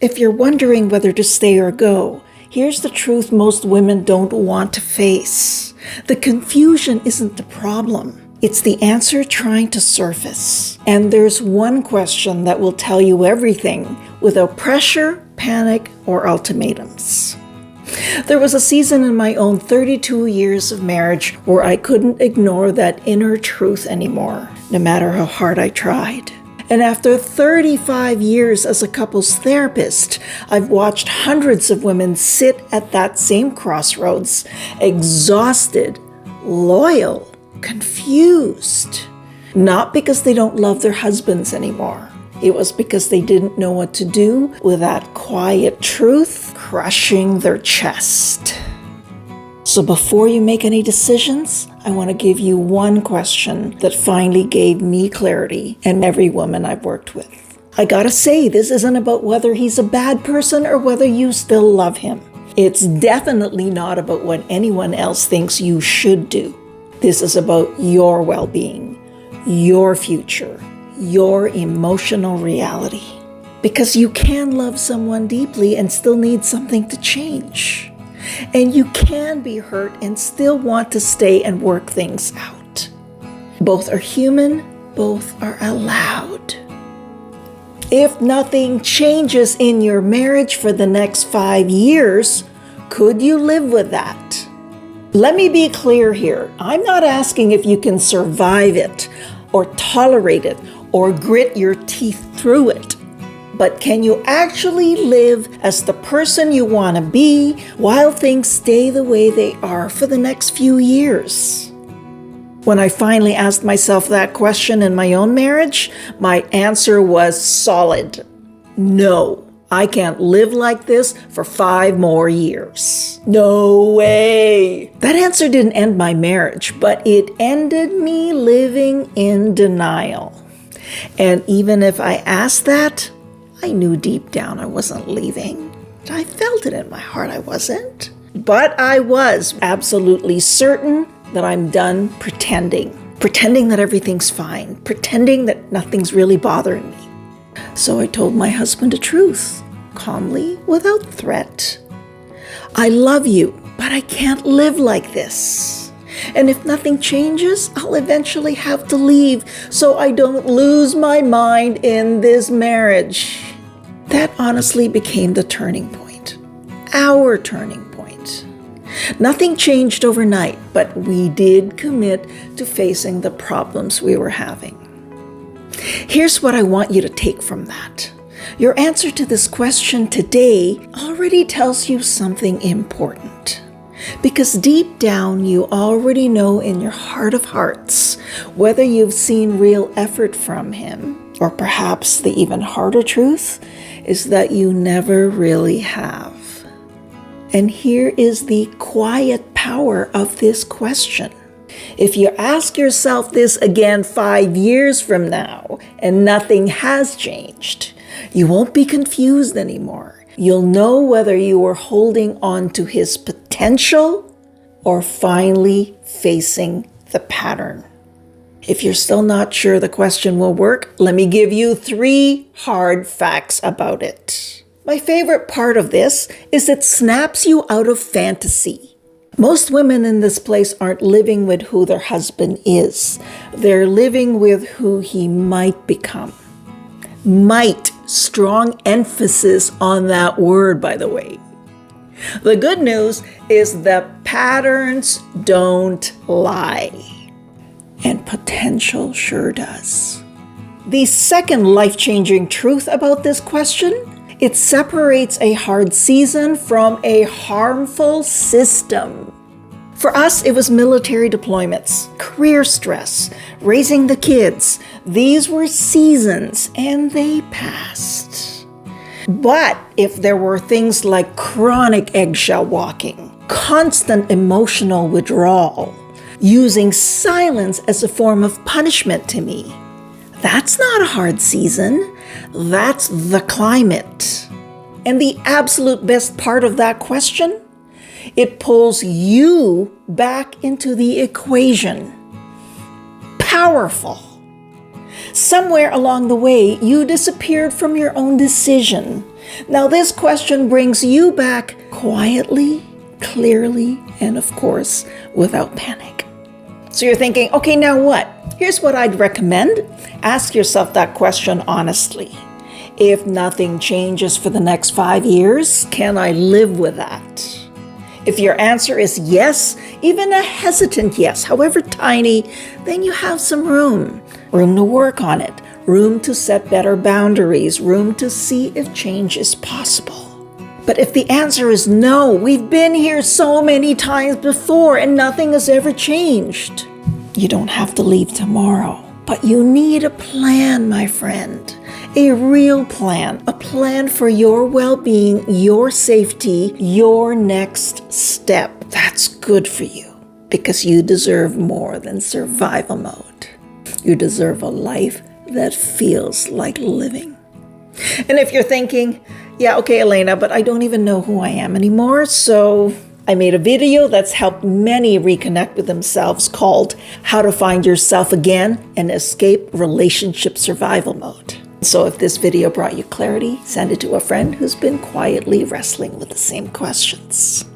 If you're wondering whether to stay or go, here's the truth most women don't want to face. The confusion isn't the problem. It's the answer trying to surface. And there's one question that will tell you everything without pressure, panic, or ultimatums. There was a season in my own 32 years of marriage where I couldn't ignore that inner truth anymore, no matter how hard I tried. And after 35 years as a couples therapist, I've watched hundreds of women sit at that same crossroads, exhausted, loyal, confused. Not because they don't love their husbands anymore. It was because they didn't know what to do with that quiet truth crushing their chest. So before you make any decisions, I want to give you one question that finally gave me clarity and every woman I've worked with. I gotta say, this isn't about whether he's a bad person or whether you still love him. It's definitely not about what anyone else thinks you should do. This is about your well-being, your future, your emotional reality. Because you can love someone deeply and still need something to change. And you can be hurt and still want to stay and work things out. Both are human, both are allowed. If nothing changes in your marriage for the next 5 years, could you live with that? Let me be clear here. I'm not asking if you can survive it, or tolerate it, or grit your teeth through it. But can you actually live as the person you want to be while things stay the way they are for the next few years? When I finally asked myself that question in my own marriage, my answer was solid. No, I can't live like this for 5 more years. No way. That answer didn't end my marriage, but it ended me living in denial. And even if I asked that, I knew deep down I wasn't leaving. I felt it in my heart I wasn't. But I was absolutely certain that I'm done pretending. Pretending that everything's fine. Pretending that nothing's really bothering me. So I told my husband the truth, calmly, without threat. I love you, but I can't live like this. And if nothing changes, I'll eventually have to leave so I don't lose my mind in this marriage. That honestly became the turning point. Our turning point. Nothing changed overnight, but we did commit to facing the problems we were having. Here's what I want you to take from that. Your answer to this question today already tells you something important. Because deep down, you already know in your heart of hearts whether you've seen real effort from him, or perhaps the even harder truth is that you never really have. And here is the quiet power of this question. If you ask yourself this again 5 years from now and nothing has changed, you won't be confused anymore. You'll know whether you were holding on to his potential or finally facing the pattern. If you're still not sure the question will work, let me give you 3 hard facts about it. My favorite part of this is it snaps you out of fantasy. Most women in this place aren't living with who their husband is. They're living with who he might become. Might. Strong emphasis on that word, by the way. The good news is that patterns don't lie. And potential sure does. The second life-changing truth about this question, it separates a hard season from a harmful system. For us, it was military deployments, career stress, raising the kids. These were seasons, and they passed. But if there were things like chronic eggshell walking, constant emotional withdrawal, using silence as a form of punishment to me, that's not a hard season. That's the climate. And the absolute best part of that question, it pulls you back into the equation. Powerful. Somewhere along the way, you disappeared from your own decision. Now, this question brings you back quietly, clearly, and of course, without panic. So you're thinking, okay, now what? Here's what I'd recommend. Ask yourself that question honestly. If nothing changes for the next 5 years, can I live with that? If your answer is yes, even a hesitant yes, however tiny, then you have some room to work on it, room to set better boundaries, room to see if change is possible. But if the answer is no, we've been here so many times before and nothing has ever changed, you don't have to leave tomorrow. But you need a plan, my friend, a real plan, a plan for your well-being, your safety, your next step. That's good for you because you deserve more than survival mode. You deserve a life that feels like living. And if you're thinking, yeah, okay, Elena, but I don't even know who I am anymore, so I made a video that's helped many reconnect with themselves called How to Find Yourself Again and Escape Relationship Survival Mode. So if this video brought you clarity, send it to a friend who's been quietly wrestling with the same questions.